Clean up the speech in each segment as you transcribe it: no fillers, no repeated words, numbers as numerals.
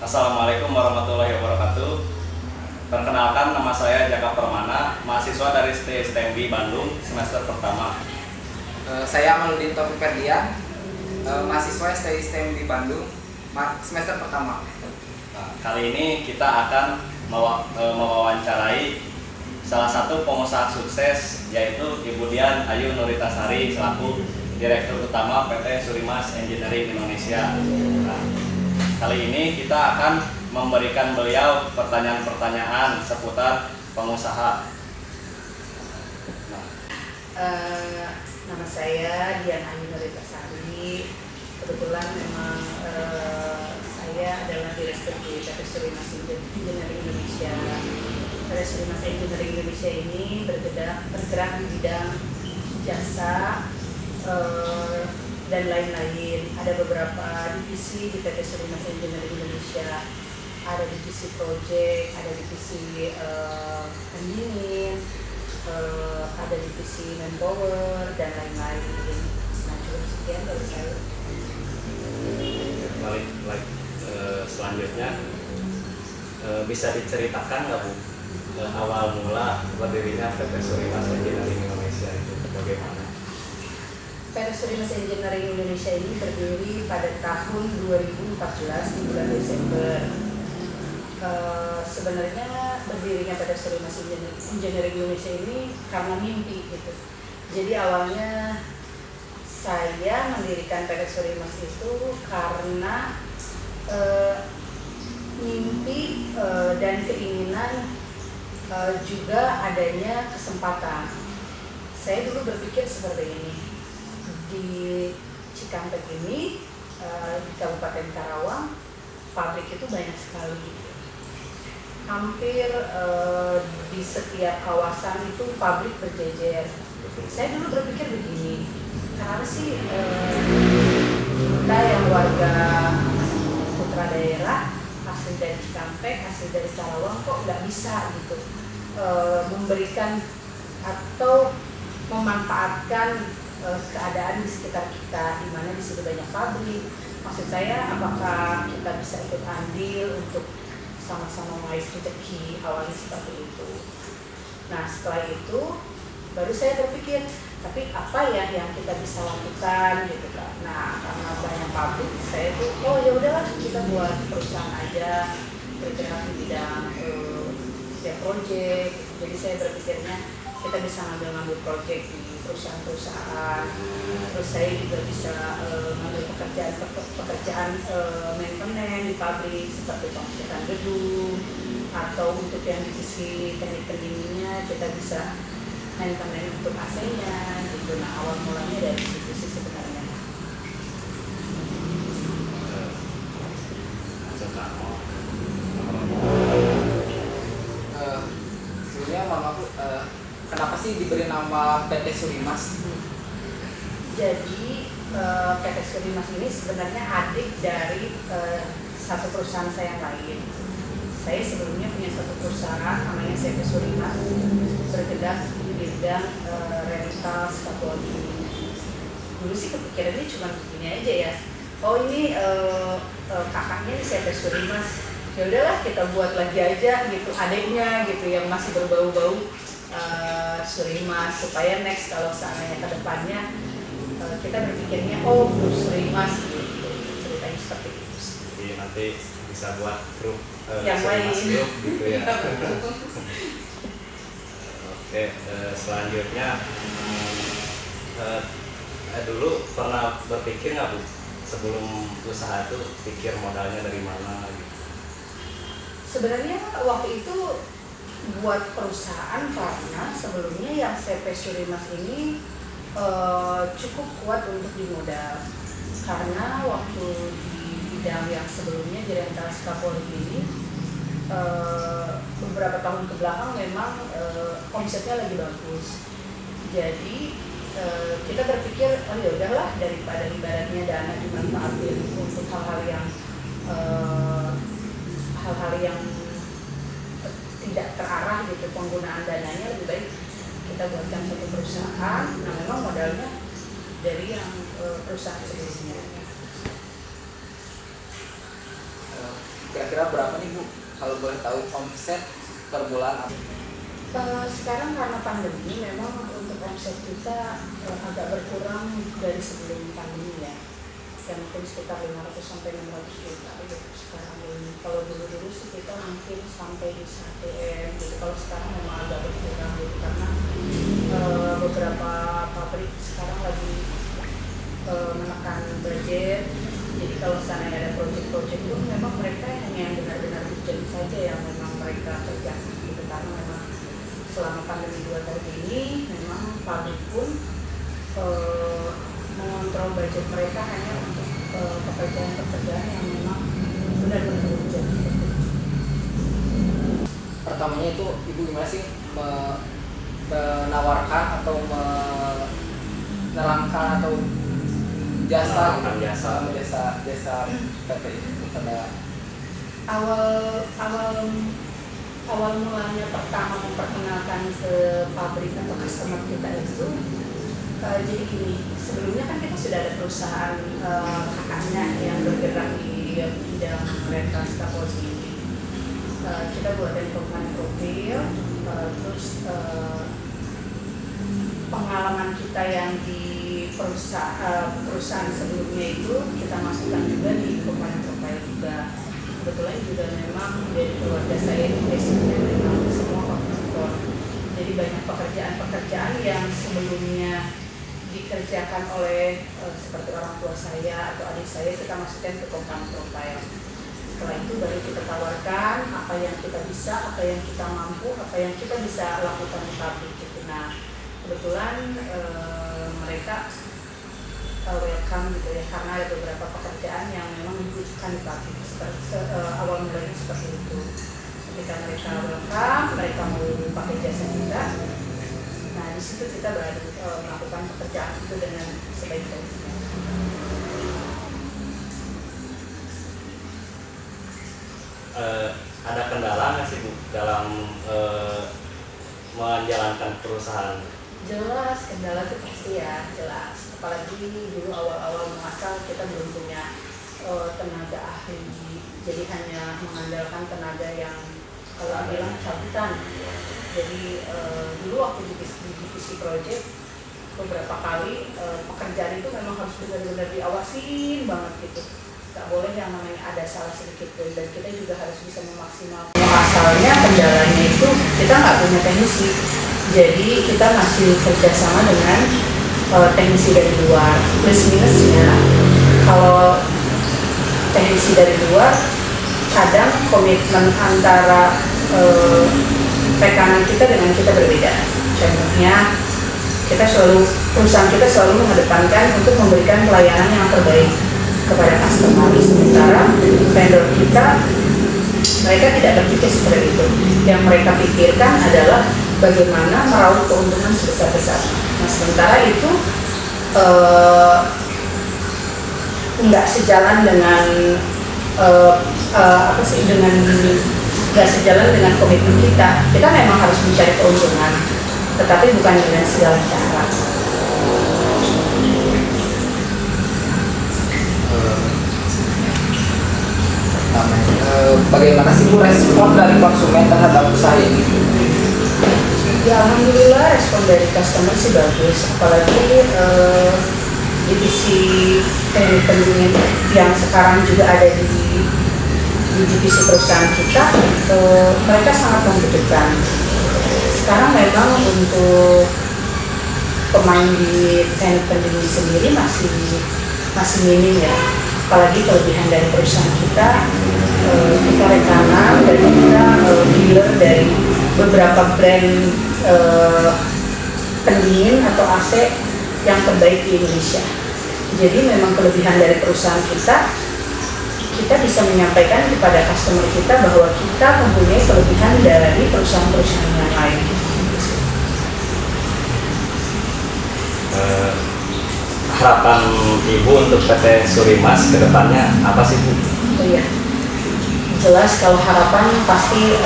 Assalamualaikum warahmatullahi wabarakatuh. Perkenalkan, nama saya Jaka Permana, mahasiswa dari STMB Bandung semester pertama. Saya Amaludin Taufik Ferdian, mahasiswa STMB Bandung semester pertama. Nah, kali ini kita akan mewawancarai salah satu pengusaha sukses, yaitu Ibu Dian Ayu Nuritasari selaku Direktur Utama PT Surimas Engineering Indonesia. Nah, kali ini kita akan memberikan beliau pertanyaan-pertanyaan seputar pengusaha. Nama saya Dian Ayu Nuritasari. Kebetulan memang saya adalah direktur di PT Surimas Engineering Indonesia. PT Surimas Engineering Indonesia ini bergerak di bidang jasa dan lain-lain. Ada beberapa divisi di PT Surimas Engineering Indonesia. Ada divisi project, ada divisi pendingin, ada divisi manpower dan lain-lain. Nah, cukup sekian dari saya. Selanjutnya bisa diceritakan nggak Bu, awal mula berdirinya PT Surimas Engineering Indonesia itu bagaimana? PT Surimas Engineering Indonesia ini berdiri pada tahun 2014 di bulan Desember. Sebenarnya berdirinya PT Surimas Engineering Indonesia ini karena mimpi gitu. Jadi awalnya saya mendirikan PT Surimas itu karena mimpi dan keinginan, juga adanya kesempatan. Saya dulu berpikir seperti ini, di Cikampek ini, di Kabupaten Karawang, pabrik itu banyak sekali. Hampir di setiap kawasan itu pabrik berjejer. Saya dulu berpikir begini, kenapa sih kita yang warga putra daerah asli dari Cikampek, asli dari Karawang kok nggak bisa gitu memberikan atau memanfaatkan keadaan di sekitar kita, di mana di situ banyak pabrik. Maksud saya, apakah kita bisa ikut andil untuk sama-sama mengais rezeki, awalnya seperti itu. Nah, setelah itu baru saya berpikir, tapi apa ya yang kita bisa lakukan gitu kan. Nah, karena banyak pabrik, saya tuh ya udahlah kita buat perusahaan aja, bergerak di bidang setiap proyek. Jadi saya berpikirnya kita bisa ngambil proyek di perusahaan-perusahaan. Terus saya juga bisa ngambil pekerjaan maintenance di pabrik seperti pengecekan gedung, atau untuk yang divisi teknik pendinginnya kita bisa maintenance untuk AC-nya gitu. Nah, awal mulanya dari situ sih sebenarnya. Sebenarnya mamaku kenapa sih diberi nama PT Surimas? Jadi PT Surimas ini sebenarnya adik dari satu perusahaan saya yang lain. Saya sebelumnya punya satu perusahaan namanya CP Surimas, bergerak di bidang rental scaffolding. Dulu sih kepikirannya cuma begini aja ya. Oh ini kakaknya di CP Surimas. Ya udahlah kita buat lagi aja gitu, adiknya gitu yang masih berbau-bau Surimas, supaya next kalau seandainya ke depannya kita berpikirnya Surimas gitu, ceritanya seperti itu. Jadi nanti bisa buat grup yang lain gitu ya. Oke, selanjutnya dulu pernah berpikir nggak Bu, sebelum usaha itu pikir modalnya dari mana gitu? Sebenarnya waktu itu buat perusahaan karena sebelumnya yang CP Surimas ini cukup kuat untuk dimodal, karena waktu di bidang yang sebelumnya di rental scaffolding ini beberapa tahun ke belakang memang omsetnya lagi bagus. Jadi kita berpikir ya udahlah, daripada ibaratnya dana dimanfaatin untuk hal-hal yang tidak terarah gitu penggunaan dananya, lebih baik kita buatkan satu perusahaan. Nah, memang modalnya dari yang perusahaan sebelumnya. kira-kira berapa nih Bu? Kalau boleh tahu omset per bulan? Sekarang karena pandemi memang untuk omset kita agak berkurang dari sebelum pandemi ya. Yang mungkin sekitar 500 sampai 600 juta gitu sekarang ini. Kalau dulu sih kita mungkin sampai di 1 M gitu. Kalau sekarang memang agak berkurang gitu karena beberapa pabrik sekarang lagi menekan budget. Jadi kalau sana ada proyek-proyek itu memang mereka hanya yang benar-benar urgent saja yang memang mereka kerjakan gitu, karena memang selama pandemi 2 tahun ini memang pabrik pun mengontrol budget mereka hanya untuk pekerjaan-pekerjaan yang memang benar-benar urgent. Pertamanya itu Ibu gimana sih menawarkan atau menerangkan atau jasa PT kepada awal mulanya pertama memperkenalkan ke pabrik atau customer kita itu jadi gini, sebelumnya kan kita sudah ada perusahaan kakaknya yang bergerak di bidang rental scaffolding ini. Kita buat development profil, terus pengalaman kita yang di perusahaan sebelumnya itu kita masukkan juga di development profile juga. Kebetulan juga memang dari keluarga saya itu basicnya memang semua kontraktor. Jadi banyak pekerjaan-pekerjaan yang sebelumnya dikerjakan oleh seperti orang tua saya atau adik saya, kita masukkan ke company profile. Setelah itu baru kita tawarkan apa yang kita bisa, apa yang kita mampu, apa yang kita bisa lakukan di pabrik gitu. Nah, kebetulan mereka welcome gitu ya, karena ada beberapa pekerjaan yang memang dibutuhkan di pabrik. Awal mulanya seperti itu. Ketika mereka welcome, mereka mau pakai jasa kita. Nah, di situ kita baru melakukan pekerjaan itu dengan sebaik-baiknya. Ada kendala nggak sih Bu dalam menjalankan perusahaan? Jelas, kendala itu pasti ya, jelas. Apalagi dulu awal-awal mengasal kita belum punya tenaga ahli, jadi hanya mengandalkan tenaga yang kalau bilang cabutan. Jadi dulu waktu di divisi project beberapa kali pekerjaan itu memang harus benar-benar diawasin banget gitu. Gak boleh yang namanya ada salah sedikit pun, dan kita juga harus bisa memaksimalkan. Asalnya kendalanya itu kita nggak punya teknisi, jadi kita masih kerjasama dengan teknisi dari luar. Plus minusnya kalau teknisi dari luar kadang komitmen antara rekanan kita dengan kita berbeda. Contohnya perusahaan kita selalu mengedepankan untuk memberikan pelayanan yang terbaik kepada customer, sementara vendor kita mereka tidak berpikir seperti itu. Yang mereka pikirkan adalah bagaimana meraup keuntungan sebesar-besar. Nah, sementara itu nggak sejalan dengan nggak sejalan dengan komitmen kita. Kita memang harus mencari keuntungan, tetapi bukan dengan segala cara. Bagaimana sih Bu respon dari konsumen terhadap usaha ini? Ya, alhamdulillah respon dari customer sih bagus, apalagi divisi teknik pendingin yang sekarang juga ada di divisi perusahaan kita, mereka sangat membutuhkan. Sekarang memang untuk pemain di teknik pendingin sendiri masih minim ya, apalagi kelebihan dari perusahaan kita rekanan dan kita dealer dari beberapa brand pendingin atau AC yang terbaik di Indonesia. Jadi memang kelebihan dari perusahaan kita bisa menyampaikan kepada customer kita bahwa kita mempunyai kelebihan dari perusahaan-perusahaan yang lain. Harapan Ibu untuk PT Surimas ke depannya apa sih Bu? Oh iya, jelas kalau harapan pasti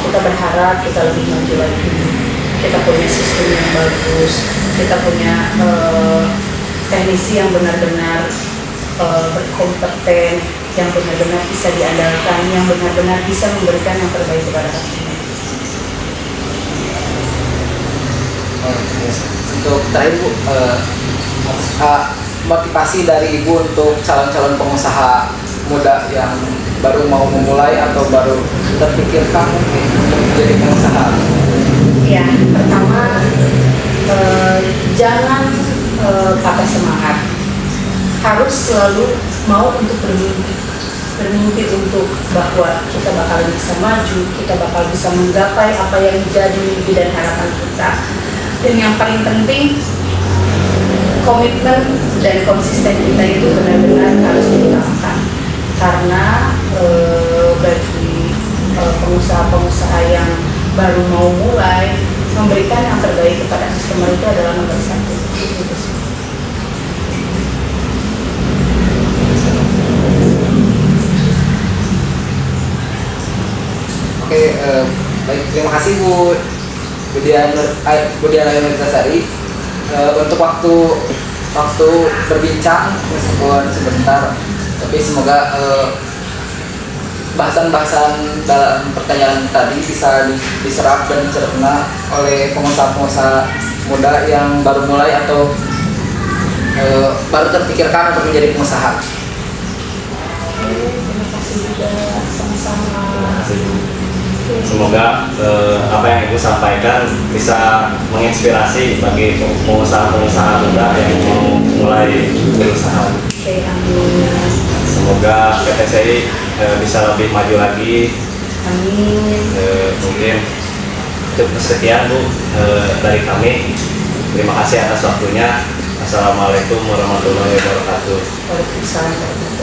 kita berharap kita lebih maju lagi. Kita punya sistem yang bagus, kita punya teknisi yang benar-benar berkompeten, yang benar-benar bisa diandalkan, yang benar-benar bisa memberikan yang terbaik kepada customer. Untuk terakhir Bu, motivasi dari Ibu untuk calon-calon pengusaha muda yang baru mau memulai atau baru terpikirkan mungkin untuk menjadi pengusaha. Ya, pertama jangan patah semangat. Harus selalu mau untuk bermimpi untuk bahwa kita bakal bisa maju, kita bakal bisa menggapai apa yang menjadi mimpi dan harapan kita. Dan yang paling penting, komitmen dan konsisten kita itu benar-benar harus diutamakan. Karena bagi pengusaha-pengusaha yang baru mau mulai, memberikan yang terbaik kepada customer itu adalah nomor satu. Gitu sih. Oke, baik, terima kasih Bu Budiana Nuritasari untuk waktu berbincang meskipun sebentar, tapi semoga bahasan-bahasan dalam pertanyaan tadi bisa diserap dan dicerna oleh pengusaha-pengusaha muda yang baru mulai atau baru terpikirkan untuk menjadi pengusaha. Terima kasih juga, sama-sama. Semoga apa yang Ibu sampaikan bisa menginspirasi bagi pengusaha-pengusaha muda yang mau mulai berusaha. Oke, amin. Semoga PT SEI bisa lebih maju lagi. Amin. Mungkin cukup sekian Bu dari kami. Terima kasih atas waktunya. Assalamualaikum warahmatullahi wabarakatuh. Waalaikumsalam.